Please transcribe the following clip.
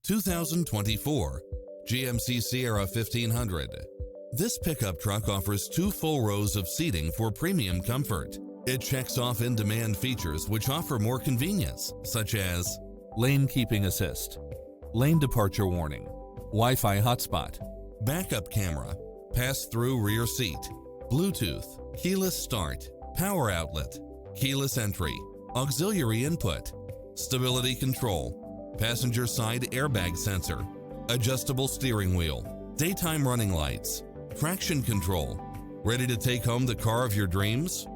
2024 GMC Sierra 1500. This pickup truck offers 2 full rows of seating for premium comfort. It checks off in-demand features which offer more convenience, such as lane keeping assist, lane departure warning, Wi-Fi hotspot, backup camera, pass-through rear seat, Bluetooth, keyless start, power outlet, keyless entry, auxiliary input, stability control, passenger side airbag sensor, adjustable steering wheel, daytime running lights, traction control. Ready to take home the car of your dreams?